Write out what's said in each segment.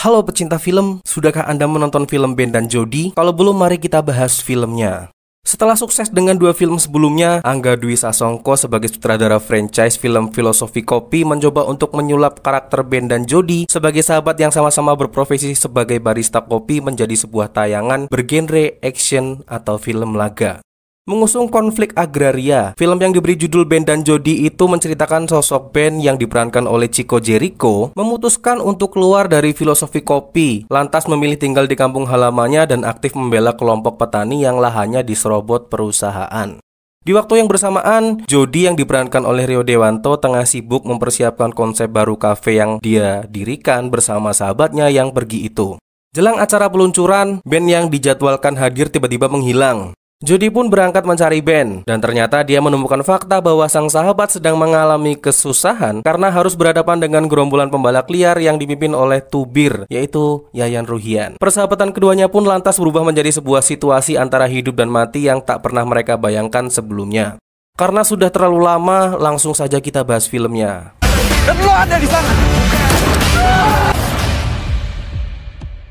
Halo pecinta film, sudahkah Anda menonton film Ben dan Jody? Kalau belum, mari kita bahas filmnya. Setelah sukses dengan 2 film sebelumnya, Angga Dwi Sasongko sebagai sutradara franchise film Filosofi Kopi mencoba untuk menyulap karakter Ben dan Jody sebagai sahabat yang sama-sama berprofesi sebagai barista kopi menjadi sebuah tayangan bergenre action atau film laga. Mengusung konflik agraria, film yang diberi judul Ben dan Jody itu menceritakan sosok Ben yang diperankan oleh Chico Jericho memutuskan untuk keluar dari filosofi kopi, lantas memilih tinggal di kampung halamannya dan aktif membela kelompok petani yang lahannya diserobot perusahaan. Di waktu yang bersamaan, Jody yang diperankan oleh Rio Dewanto tengah sibuk mempersiapkan konsep baru kafe yang dia dirikan bersama sahabatnya yang pergi itu. Jelang acara peluncuran, Ben yang dijadwalkan hadir tiba-tiba menghilang. Jody pun berangkat mencari Ben, dan ternyata dia menemukan fakta bahwa sang sahabat sedang mengalami kesusahan karena harus berhadapan dengan gerombolan pembalak liar yang dipimpin oleh Tubir, yaitu Yayan Ruhian. Persahabatan keduanya pun lantas berubah menjadi sebuah situasi antara hidup dan mati yang tak pernah mereka bayangkan sebelumnya. Karena sudah terlalu lama, langsung saja kita bahas filmnya. Dan lo ada di sana.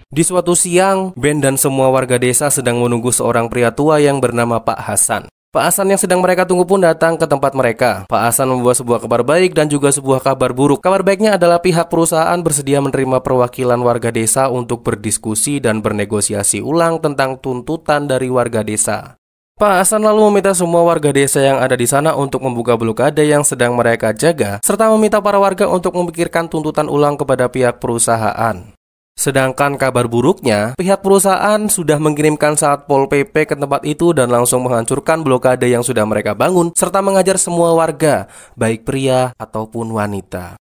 Di suatu siang, Ben dan semua warga desa sedang menunggu seorang pria tua yang bernama Pak Hasan. Pak Hasan yang sedang mereka tunggu pun datang ke tempat mereka. Pak Hasan membawa sebuah kabar baik dan juga sebuah kabar buruk. Kabar baiknya adalah pihak perusahaan bersedia menerima perwakilan warga desa untuk berdiskusi dan bernegosiasi ulang tentang tuntutan dari warga desa. Pak Hasan lalu meminta semua warga desa yang ada di sana untuk membuka blokade yang sedang mereka jaga, serta meminta para warga untuk memikirkan tuntutan ulang kepada pihak perusahaan. Sedangkan kabar buruknya, pihak perusahaan sudah mengirimkan Satpol PP ke tempat itu dan langsung menghancurkan blokade yang sudah mereka bangun, serta mengajar semua warga, baik pria ataupun wanita.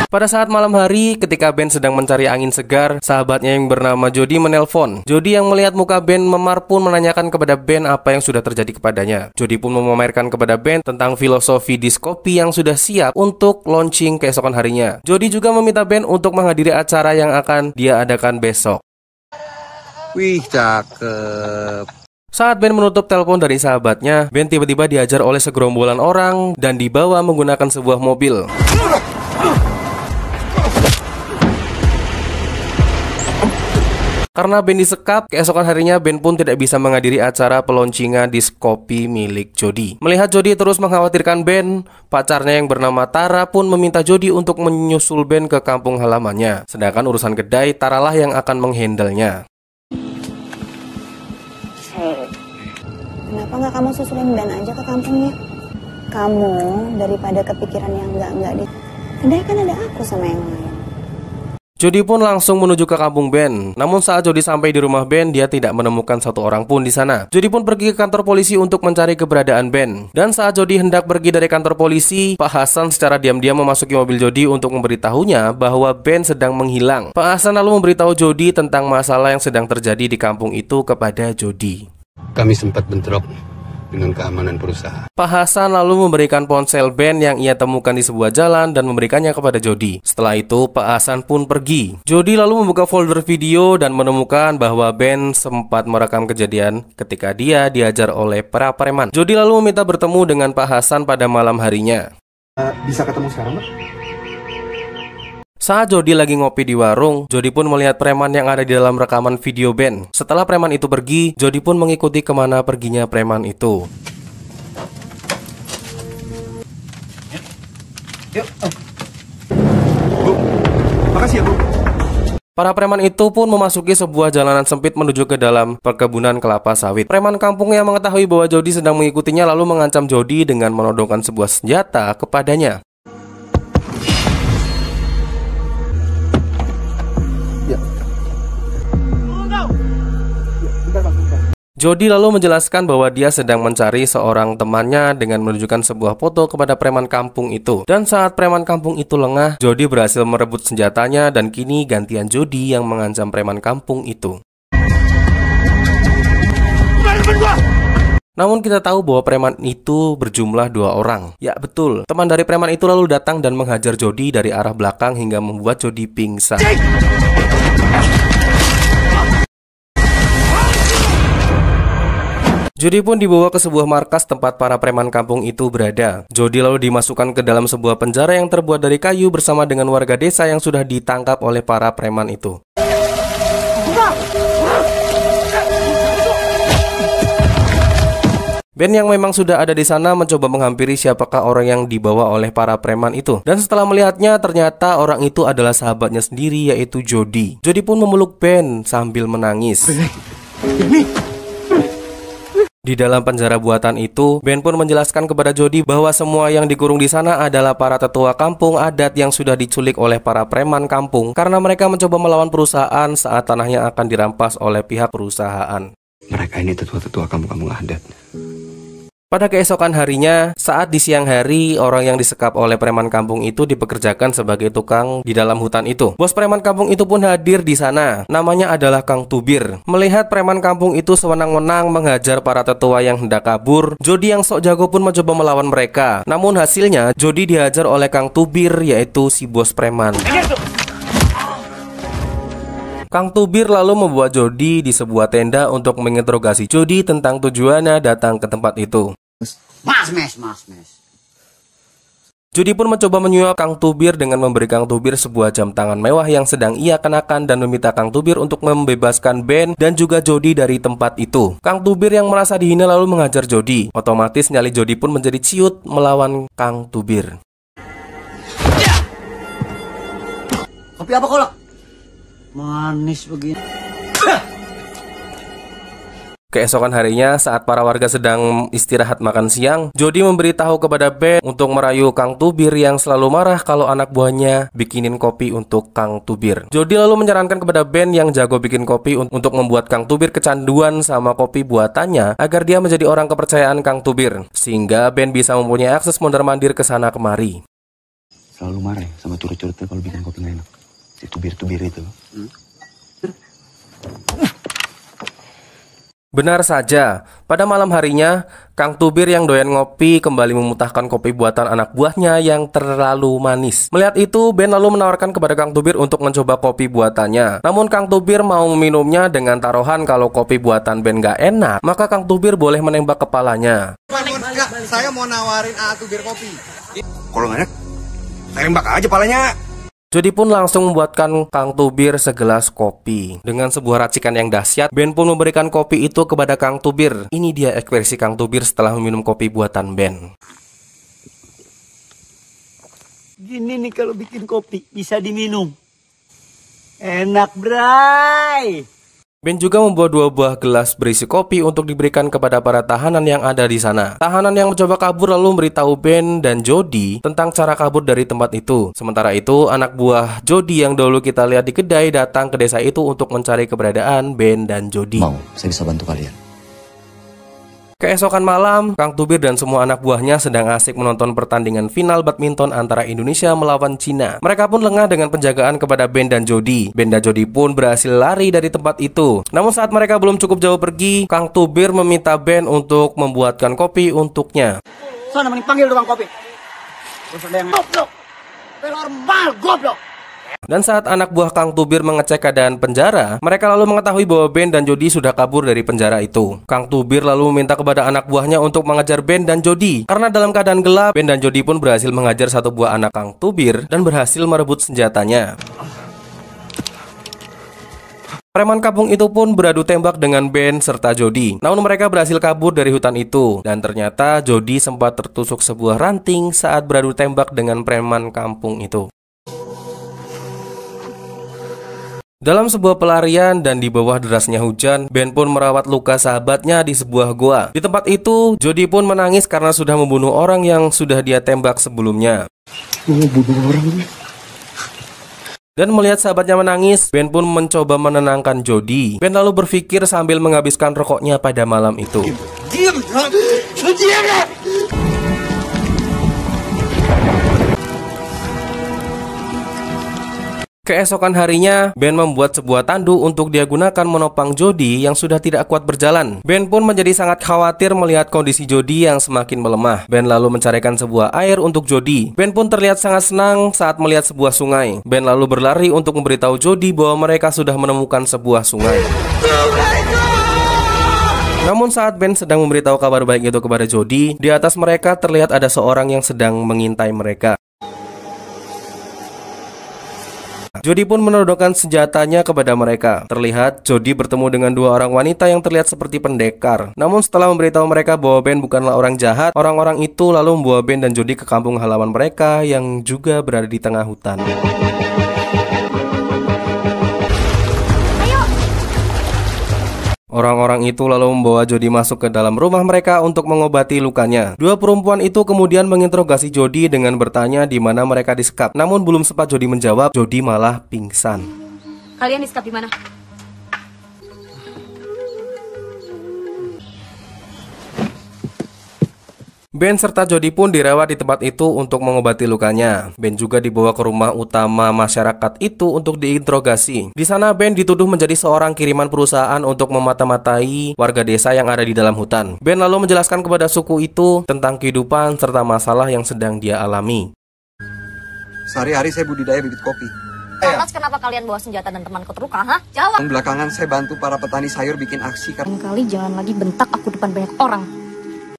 Pada saat malam hari, ketika Ben sedang mencari angin segar, sahabatnya yang bernama Jody menelpon. Jody yang melihat muka Ben memar pun menanyakan kepada Ben apa yang sudah terjadi kepadanya. Jody pun memamerkan kepada Ben tentang filosofi diskopi yang sudah siap untuk launching keesokan harinya. Jody juga meminta Ben untuk menghadiri acara yang akan dia adakan besok. Wih, cakep. Saat Ben menutup telepon dari sahabatnya, Ben tiba-tiba dihajar oleh segerombolan orang dan dibawa menggunakan sebuah mobil. Karena Ben disekap, keesokan harinya Ben pun tidak bisa menghadiri acara peloncingan diskopi milik Jody. Melihat Jody terus mengkhawatirkan Ben, pacarnya yang bernama Tara pun meminta Jody untuk menyusul Ben ke kampung halamannya. Sedangkan urusan kedai, Taralah yang akan menghandlenya. Hey, kenapa nggak kamu susulin Ben aja ke kampungnya? Kamu daripada kepikiran yang enggak di kedai kan ada aku sama yang lain. Jody pun langsung menuju ke kampung Ben. Namun saat Jody sampai di rumah Ben, dia tidak menemukan satu orang pun di sana. Jody pun pergi ke kantor polisi untuk mencari keberadaan Ben. Dan saat Jody hendak pergi dari kantor polisi, Pak Hasan secara diam-diam memasuki mobil Jody untuk memberitahunya bahwa Ben sedang menghilang. Pak Hasan lalu memberitahu Jody tentang masalah yang sedang terjadi di kampung itu kepada Jody. Kami sempat bentrok dengan keamanan perusahaan. Pak Hasan lalu memberikan ponsel Ben yang ia temukan di sebuah jalan dan memberikannya kepada Jody. Setelah itu, Pak Hasan pun pergi. Jody lalu membuka folder video dan menemukan bahwa Ben sempat merekam kejadian ketika dia diajar oleh para preman. Jody lalu meminta bertemu dengan Pak Hasan pada malam harinya. Bisa ketemu sekarang, Mbak? Saat Jody lagi ngopi di warung, Jody pun melihat preman yang ada di dalam rekaman video Ben. Setelah preman itu pergi, Jody pun mengikuti kemana perginya preman itu. Yuk. Bu, makasih ya, Bu. Para preman itu pun memasuki sebuah jalanan sempit menuju ke dalam perkebunan kelapa sawit. Preman kampung yang mengetahui bahwa Jody sedang mengikutinya lalu mengancam Jody dengan menodongkan sebuah senjata kepadanya. Jody lalu menjelaskan bahwa dia sedang mencari seorang temannya dengan menunjukkan sebuah foto kepada preman kampung itu. Dan saat preman kampung itu lengah, Jody berhasil merebut senjatanya dan kini gantian Jody yang mengancam preman kampung itu. Namun kita tahu bahwa preman itu berjumlah 2 orang. Ya betul, teman dari preman itu lalu datang dan menghajar Jody dari arah belakang hingga membuat Jody pingsan. Jody pun dibawa ke sebuah markas tempat para preman kampung itu berada. Jody lalu dimasukkan ke dalam sebuah penjara yang terbuat dari kayu bersama dengan warga desa yang sudah ditangkap oleh para preman itu. Ben yang memang sudah ada di sana mencoba menghampiri siapakah orang yang dibawa oleh para preman itu. Dan setelah melihatnya, ternyata orang itu adalah sahabatnya sendiri, yaitu Jody. Jody pun memeluk Ben sambil menangis. Di dalam penjara buatan itu, Ben pun menjelaskan kepada Jody bahwa semua yang dikurung di sana adalah para tetua kampung adat yang sudah diculik oleh para preman kampung karena mereka mencoba melawan perusahaan saat tanahnya akan dirampas oleh pihak perusahaan. Mereka ini tetua-tetua kampung-kampung adat. Pada keesokan harinya, saat di siang hari, orang yang disekap oleh preman kampung itu dipekerjakan sebagai tukang di dalam hutan itu. Bos preman kampung itu pun hadir di sana. Namanya adalah Kang Tubir. Melihat preman kampung itu sewenang-wenang menghajar para tetua yang hendak kabur, Jody yang sok jago pun mencoba melawan mereka. Namun hasilnya, Jody dihajar oleh Kang Tubir, yaitu si bos preman. Kang Tubir lalu membawa Jody di sebuah tenda untuk menginterogasi Jody tentang tujuannya datang ke tempat itu. Mas. Jody pun mencoba menyuap Kang Tubir dengan memberi Kang Tubir sebuah jam tangan mewah yang sedang ia kenakan dan meminta Kang Tubir untuk membebaskan Ben dan juga Jody dari tempat itu. Kang Tubir yang merasa dihina lalu mengajar Jody. Otomatis nyali Jody pun menjadi ciut melawan Kang Tubir. Kopi apa kolak? Manis begini. Keesokan harinya, saat para warga sedang istirahat makan siang, Jody memberitahu kepada Ben untuk merayu Kang Tubir yang selalu marah kalau anak buahnya bikinin kopi untuk Kang Tubir. Jody lalu menyarankan kepada Ben yang jago bikin kopi untuk membuat Kang Tubir kecanduan sama kopi buatannya agar dia menjadi orang kepercayaan Kang Tubir, sehingga Ben bisa mempunyai akses mondar-mandir ke sana kemari. Selalu marah ya sama turut-turutnya kalau bikin kopi nggak enak. Si tubir-tubir itu. Benar saja, pada malam harinya, Kang Tubir yang doyan ngopi kembali memutahkan kopi buatan anak buahnya yang terlalu manis. Melihat itu, Ben lalu menawarkan kepada Kang Tubir untuk mencoba kopi buatannya. Namun Kang Tubir mau meminumnya dengan taruhan kalau kopi buatan Ben gak enak, maka Kang Tubir boleh menembak kepalanya. Saya mau nawarin Tubir kopi. Kalau nggak enak, tembak aja palanya. Jody pun langsung membuatkan Kang Tubir segelas kopi. Dengan sebuah racikan yang dahsyat, Ben pun memberikan kopi itu kepada Kang Tubir. Ini dia ekspresi Kang Tubir setelah meminum kopi buatan Ben. Gini nih kalau bikin kopi bisa diminum. Enak, bray. Ben juga membawa 2 buah gelas berisi kopi untuk diberikan kepada para tahanan yang ada di sana. Tahanan yang mencoba kabur lalu memberitahu Ben dan Jody tentang cara kabur dari tempat itu. Sementara itu, anak buah Jody yang dulu kita lihat di kedai datang ke desa itu untuk mencari keberadaan Ben dan Jody. Mau, saya bisa bantu kalian. Keesokan malam, Kang Tubir dan semua anak buahnya sedang asik menonton pertandingan final badminton antara Indonesia melawan Cina. Mereka pun lengah dengan penjagaan kepada Ben dan Jody. Ben dan Jody pun berhasil lari dari tempat itu. Namun saat mereka belum cukup jauh pergi, Kang Tubir meminta Ben untuk membuatkan kopi untuknya. Sana mending panggil tukang kopi. Terus ada yang goblok. Normal goblok. Dan saat anak buah Kang Tubir mengecek keadaan penjara, mereka lalu mengetahui bahwa Ben dan Jody sudah kabur dari penjara itu. Kang Tubir lalu meminta kepada anak buahnya untuk mengejar Ben dan Jody. Karena dalam keadaan gelap, Ben dan Jody pun berhasil mengajar satu buah anak Kang Tubir dan berhasil merebut senjatanya. Preman kampung itu pun beradu tembak dengan Ben serta Jody. Namun mereka berhasil kabur dari hutan itu. Dan ternyata Jody sempat tertusuk sebuah ranting saat beradu tembak dengan preman kampung itu. Dalam sebuah pelarian dan di bawah derasnya hujan, Ben pun merawat luka sahabatnya di sebuah goa. Di tempat itu, Jody pun menangis karena sudah membunuh orang yang sudah dia tembak sebelumnya. Dan melihat sahabatnya menangis, Ben pun mencoba menenangkan Jody. Ben lalu berpikir sambil menghabiskan rokoknya pada malam itu. Diam. Keesokan harinya, Ben membuat sebuah tandu untuk dia gunakan menopang Jody yang sudah tidak kuat berjalan. Ben pun menjadi sangat khawatir melihat kondisi Jody yang semakin melemah. Ben lalu mencarikan sebuah air untuk Jody. Ben pun terlihat sangat senang saat melihat sebuah sungai. Ben lalu berlari untuk memberitahu Jody bahwa mereka sudah menemukan sebuah sungai. Namun saat Ben sedang memberitahu kabar baik itu kepada Jody, di atas mereka terlihat ada seorang yang sedang mengintai mereka. Jody pun menodongkan senjatanya kepada mereka. Terlihat Jody bertemu dengan dua orang wanita yang terlihat seperti pendekar. Namun setelah memberitahu mereka bahwa Ben bukanlah orang jahat, orang-orang itu lalu membawa Ben dan Jody ke kampung halaman mereka yang juga berada di tengah hutan. Orang-orang itu lalu membawa Jody masuk ke dalam rumah mereka untuk mengobati lukanya. Dua perempuan itu kemudian menginterogasi Jody dengan bertanya di mana mereka disekap. Namun belum sempat Jody menjawab, Jody malah pingsan. Kalian disekap di mana? Ben serta Jody pun dirawat di tempat itu untuk mengobati lukanya. Ben juga dibawa ke rumah utama masyarakat itu untuk diinterogasi. Di sana Ben dituduh menjadi seorang kiriman perusahaan untuk memata-matai warga desa yang ada di dalam hutan. Ben lalu menjelaskan kepada suku itu tentang kehidupan serta masalah yang sedang dia alami. Sehari-hari saya budidaya bibit kopi. Lantas kenapa kalian bawa senjata dan teman terluka, ha? Jawab. Dan belakangan saya bantu para petani sayur bikin aksi karena Kali jangan lagi bentak aku depan banyak orang.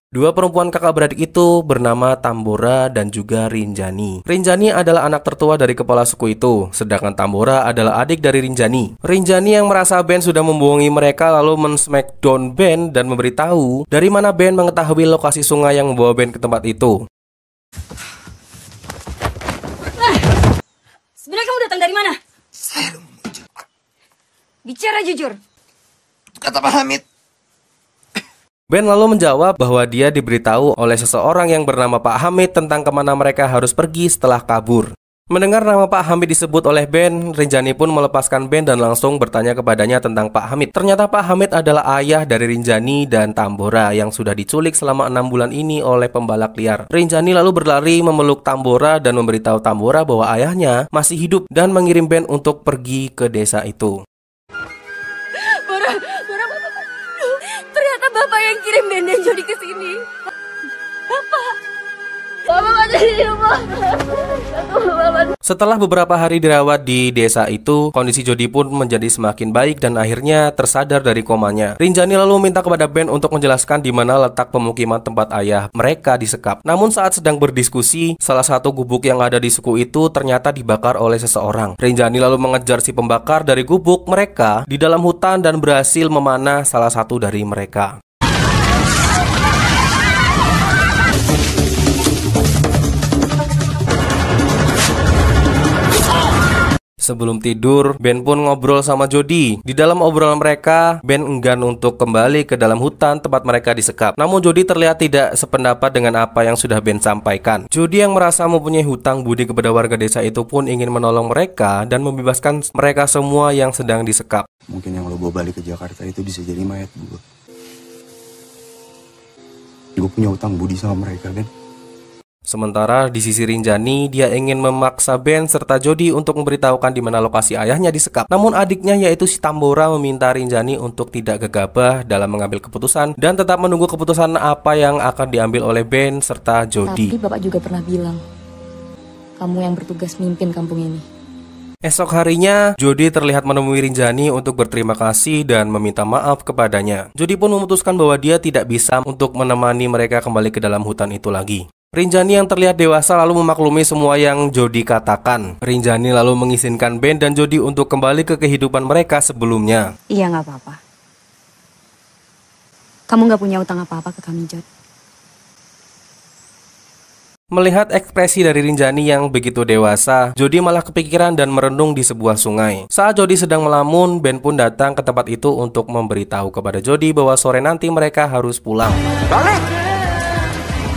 Dua perempuan kakak beradik itu bernama Tambora dan juga Rinjani. Rinjani adalah anak tertua dari kepala suku itu, sedangkan Tambora adalah adik dari Rinjani. Rinjani yang merasa Ben sudah membohongi mereka lalu men-smackdown Ben dan memberitahu dari mana Ben mengetahui lokasi sungai yang membawa Ben ke tempat itu. Sebenarnya kamu datang dari mana? saya Bicara jujur. kata Pak Hamid. Ben lalu menjawab bahwa dia diberitahu oleh seseorang yang bernama Pak Hamid tentang kemana mereka harus pergi setelah kabur. Mendengar nama Pak Hamid disebut oleh Ben, Rinjani pun melepaskan Ben dan langsung bertanya kepadanya tentang Pak Hamid. Ternyata Pak Hamid adalah ayah dari Rinjani dan Tambora yang sudah diculik selama 6 bulan ini oleh pembalak liar. Rinjani lalu berlari memeluk Tambora dan memberitahu Tambora bahwa ayahnya masih hidup dan mengirim Ben untuk pergi ke desa itu. Ternyata bapak yang kirim Ben dan Jody ke sini. Bapak ada di rumah. Setelah beberapa hari dirawat di desa itu, kondisi Jody pun menjadi semakin baik dan akhirnya tersadar dari komanya. Rinjani lalu minta kepada Ben untuk menjelaskan di mana letak pemukiman tempat ayah mereka disekap. Namun saat sedang berdiskusi, salah satu gubuk yang ada di suku itu ternyata dibakar oleh seseorang. Rinjani lalu mengejar si pembakar dari gubuk mereka di dalam hutan dan berhasil memanah salah satu dari mereka. Sebelum tidur, Ben pun ngobrol sama Jody. Di dalam obrolan mereka, Ben enggan untuk kembali ke dalam hutan tempat mereka disekap. Namun Jody terlihat tidak sependapat dengan apa yang sudah Ben sampaikan. Jody yang merasa mempunyai hutang budi kepada warga desa itu pun ingin menolong mereka dan membebaskan mereka semua yang sedang disekap. Mungkin yang lo bawa balik ke Jakarta itu bisa jadi mayat gue. Gue punya hutang budi sama mereka, Ben. Sementara di sisi Rinjani, dia ingin memaksa Ben serta Jody untuk memberitahukan di mana lokasi ayahnya disekap. Namun adiknya yaitu si Tambora meminta Rinjani untuk tidak gegabah dalam mengambil keputusan dan tetap menunggu keputusan apa yang akan diambil oleh Ben serta Jody. Tapi bapak juga pernah bilang, kamu yang bertugas mimpin kampung ini. Esok harinya, Jody terlihat menemui Rinjani untuk berterima kasih dan meminta maaf kepadanya. Jody pun memutuskan bahwa dia tidak bisa untuk menemani mereka kembali ke dalam hutan itu lagi. Rinjani yang terlihat dewasa lalu memaklumi semua yang Jody katakan. Rinjani lalu mengizinkan Ben dan Jody untuk kembali ke kehidupan mereka sebelumnya. Iya, nggak apa-apa. Kamu nggak punya utang apa-apa ke kami, Jod. Melihat ekspresi dari Rinjani yang begitu dewasa, Jody malah kepikiran dan merenung di sebuah sungai. Saat Jody sedang melamun, Ben pun datang ke tempat itu untuk memberitahu kepada Jody bahwa sore nanti mereka harus pulang. Balik!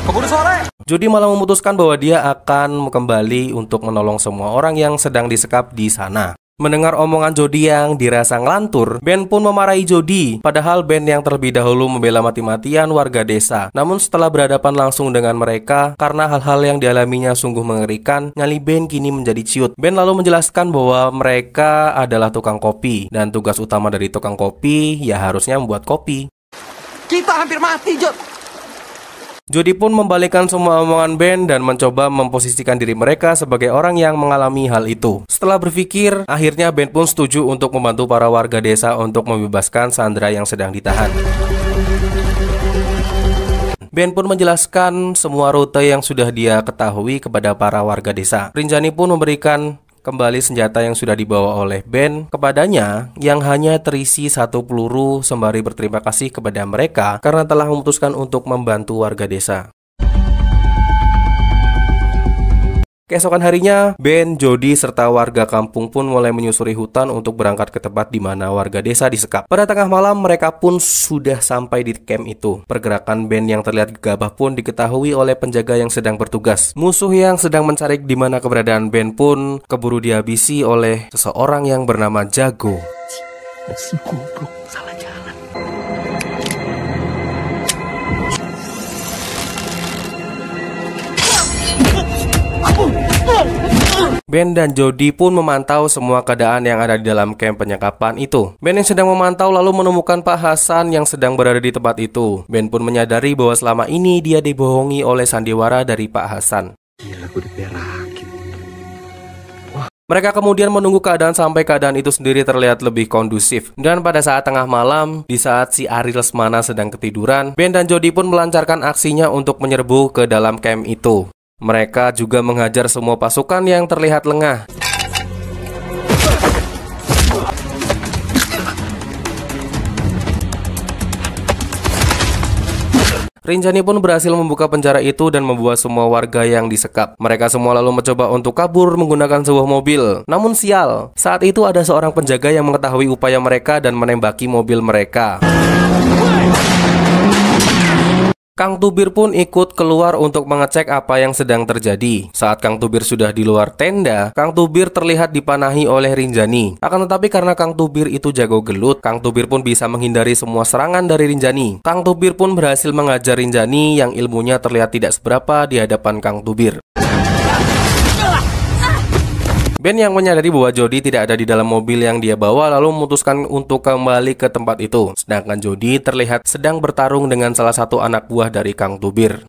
Keburu sore! Jody malah memutuskan bahwa dia akan kembali untuk menolong semua orang yang sedang disekap di sana. Mendengar omongan Jody yang dirasa ngelantur, Ben pun memarahi Jody. Padahal Ben yang terlebih dahulu membela mati-matian warga desa. Namun setelah berhadapan langsung dengan mereka, karena hal-hal yang dialaminya sungguh mengerikan, nyali Ben kini menjadi ciut. Ben lalu menjelaskan bahwa mereka adalah tukang kopi, dan tugas utama dari tukang kopi ya harusnya membuat kopi. Kita hampir mati, Jod. Jody pun membalikkan semua omongan Ben dan mencoba memposisikan diri mereka sebagai orang yang mengalami hal itu. Setelah berpikir, akhirnya Ben pun setuju untuk membantu para warga desa untuk membebaskan Sandra yang sedang ditahan. Ben pun menjelaskan semua rute yang sudah dia ketahui kepada para warga desa. Rinjani pun memberikan kembali senjata yang sudah dibawa oleh Ben kepadanya yang hanya terisi 1 peluru sembari berterima kasih kepada mereka karena telah memutuskan untuk membantu warga desa. Keesokan harinya, Ben, Jody, serta warga kampung pun mulai menyusuri hutan untuk berangkat ke tempat di mana warga desa disekap. Pada tengah malam, mereka pun sudah sampai di camp itu. Pergerakan Ben yang terlihat gegabah pun diketahui oleh penjaga yang sedang bertugas. Musuh yang sedang mencari di mana keberadaan Ben pun keburu dihabisi oleh seseorang yang bernama Jago. Si goblok, salah jalan. Ben dan Jody pun memantau semua keadaan yang ada di dalam camp penyekapan itu. Ben yang sedang memantau lalu menemukan Pak Hasan yang sedang berada di tempat itu. Ben pun menyadari bahwa selama ini dia dibohongi oleh sandiwara dari Pak Hasan. Gila, gue diperakin. Mereka kemudian menunggu keadaan sampai keadaan itu sendiri terlihat lebih kondusif. Dan pada saat tengah malam, di saat si Ari Lesmana sedang ketiduran, Ben dan Jody pun melancarkan aksinya untuk menyerbu ke dalam camp itu. Mereka juga menghajar semua pasukan yang terlihat lengah. Rinjani pun berhasil membuka penjara itu dan membawa semua warga yang disekap. Mereka semua lalu mencoba untuk kabur menggunakan sebuah mobil. Namun sial, saat itu ada seorang penjaga yang mengetahui upaya mereka dan menembaki mobil mereka. Kang Tubir pun ikut keluar untuk mengecek apa yang sedang terjadi. Saat Kang Tubir sudah di luar tenda, Kang Tubir terlihat dipanahi oleh Rinjani. Akan tetapi karena Kang Tubir itu jago gelut, Kang Tubir pun bisa menghindari semua serangan dari Rinjani. Kang Tubir pun berhasil mengajar Rinjani yang ilmunya terlihat tidak seberapa di hadapan Kang Tubir. Ben yang menyadari bahwa Jody tidak ada di dalam mobil yang dia bawa lalu memutuskan untuk kembali ke tempat itu. Sedangkan Jody terlihat sedang bertarung dengan salah satu anak buah dari Kang Tubir.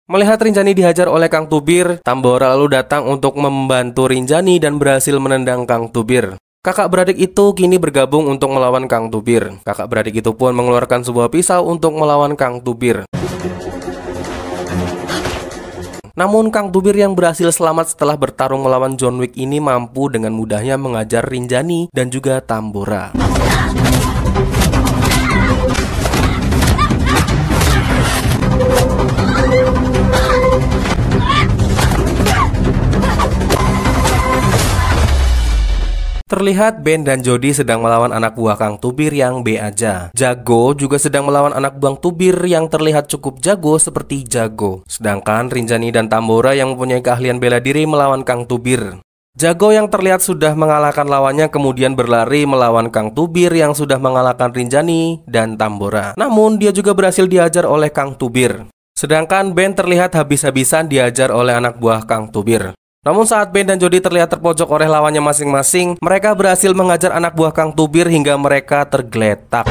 Melihat Rinjani dihajar oleh Kang Tubir, Tambora lalu datang untuk membantu Rinjani dan berhasil menendang Kang Tubir. Kakak beradik itu kini bergabung untuk melawan Kang Tubir. Kakak beradik itu pun mengeluarkan sebuah pisau untuk melawan Kang Tubir. Namun Kang Tubir yang berhasil selamat setelah bertarung melawan John Wick ini mampu dengan mudahnya mengajar Rinjani dan juga Tambora. Terlihat Ben dan Jody sedang melawan anak buah Kang Tubir yang B aja. Jago juga sedang melawan anak buah Tubir yang terlihat cukup jago seperti Jago. Sedangkan Rinjani dan Tambora yang mempunyai keahlian bela diri melawan Kang Tubir. Jago yang terlihat sudah mengalahkan lawannya kemudian berlari melawan Kang Tubir yang sudah mengalahkan Rinjani dan Tambora. Namun dia juga berhasil dihajar oleh Kang Tubir. Sedangkan Ben terlihat habis-habisan dihajar oleh anak buah Kang Tubir. Namun saat Ben dan Jody terlihat terpojok oleh lawannya masing-masing, mereka berhasil mengajar anak buah Kang Tubir hingga mereka tergeletak.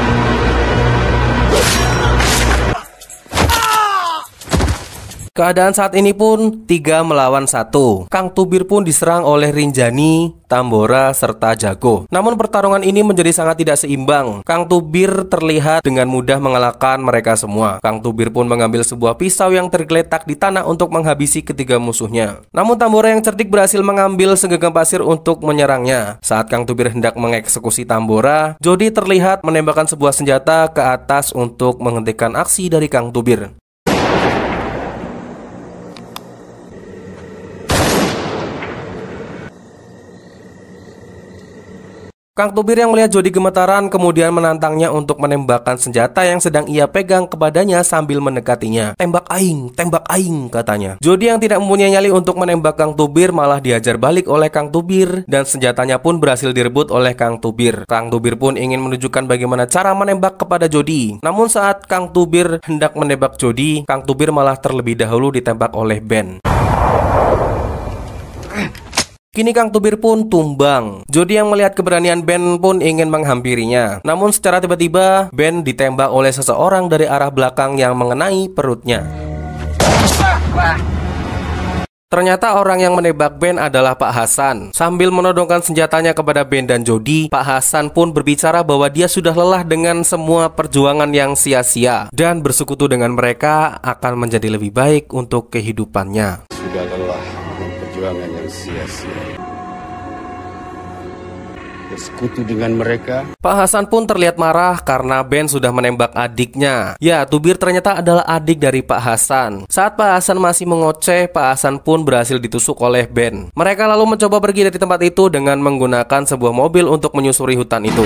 Keadaan saat ini pun 3 melawan 1. Kang Tubir pun diserang oleh Rinjani, Tambora, serta Jago. Namun pertarungan ini menjadi sangat tidak seimbang. Kang Tubir terlihat dengan mudah mengalahkan mereka semua. Kang Tubir pun mengambil sebuah pisau yang tergeletak di tanah untuk menghabisi ketiga musuhnya. Namun Tambora yang cerdik berhasil mengambil segenggam pasir untuk menyerangnya. Saat Kang Tubir hendak mengeksekusi Tambora, Jody terlihat menembakkan sebuah senjata ke atas untuk menghentikan aksi dari Kang Tubir. Kang Tubir yang melihat Jody gemetaran kemudian menantangnya untuk menembakkan senjata yang sedang ia pegang kepadanya sambil mendekatinya. Tembak aing, katanya. Jody yang tidak mempunyai nyali untuk menembak Kang Tubir malah dihajar balik oleh Kang Tubir dan senjatanya pun berhasil direbut oleh Kang Tubir. Kang Tubir pun ingin menunjukkan bagaimana cara menembak kepada Jody. Namun saat Kang Tubir hendak menembak Jody, Kang Tubir malah terlebih dahulu ditembak oleh Ben. Kini Kang Tubir pun tumbang. Jody yang melihat keberanian Ben pun ingin menghampirinya. Namun secara tiba-tiba Ben ditembak oleh seseorang dari arah belakang yang mengenai perutnya. Ternyata orang yang menembak Ben adalah Pak Hasan. Sambil menodongkan senjatanya kepada Ben dan Jody, Pak Hasan pun berbicara bahwa dia sudah lelah dengan semua perjuangan yang sia-sia dan bersekutu dengan mereka akan menjadi lebih baik untuk kehidupannya. Sudah lelah dengan perjuangan yang sia-sia. Bersekutu dengan mereka. Pak Hasan pun terlihat marah karena Ben sudah menembak adiknya. Ya, Tubir ternyata adalah adik dari Pak Hasan. Saat Pak Hasan masih mengoceh, Pak Hasan pun berhasil ditusuk oleh Ben. Mereka lalu mencoba pergi dari tempat itu dengan menggunakan sebuah mobil untuk menyusuri hutan itu.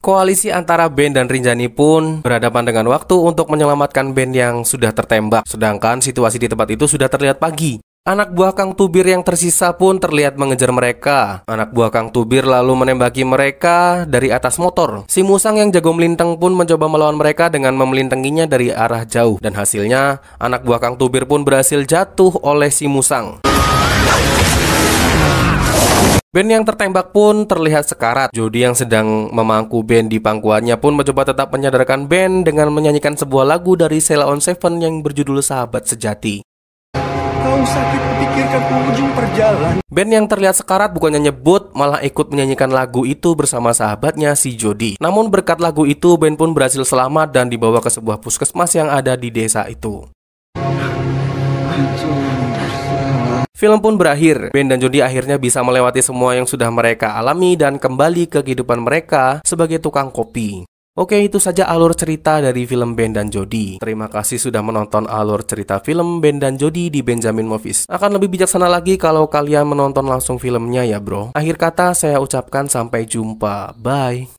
Koalisi antara Ben dan Rinjani pun berhadapan dengan waktu untuk menyelamatkan Ben yang sudah tertembak. Sedangkan situasi di tempat itu sudah terlihat pagi. Anak buah Kang Tubir yang tersisa pun terlihat mengejar mereka. Anak buah Kang Tubir lalu menembaki mereka dari atas motor. Si Musang yang jago melintang pun mencoba melawan mereka dengan memelintenginya dari arah jauh. Dan hasilnya, anak buah Kang Tubir pun berhasil jatuh oleh si Musang. Ben yang tertembak pun terlihat sekarat. Jody yang sedang memangku Ben di pangkuannya pun mencoba tetap menyadarkan Ben dengan menyanyikan sebuah lagu dari Sheila on Seven yang berjudul Sahabat Sejati. Kau sakit pikirkan ujung perjalanan. Ben yang terlihat sekarat bukannya nyebut, malah ikut menyanyikan lagu itu bersama sahabatnya si Jody. Namun berkat lagu itu, Ben pun berhasil selamat dan dibawa ke sebuah puskesmas yang ada di desa itu. Film pun berakhir. Ben dan Jody akhirnya bisa melewati semua yang sudah mereka alami dan kembali ke kehidupan mereka sebagai tukang kopi. Oke, itu saja alur cerita dari film Ben dan Jody. Terima kasih sudah menonton alur cerita film Ben dan Jody di Benjamin Movies. Akan lebih bijaksana lagi kalau kalian menonton langsung filmnya ya bro. Akhir kata saya ucapkan sampai jumpa. Bye.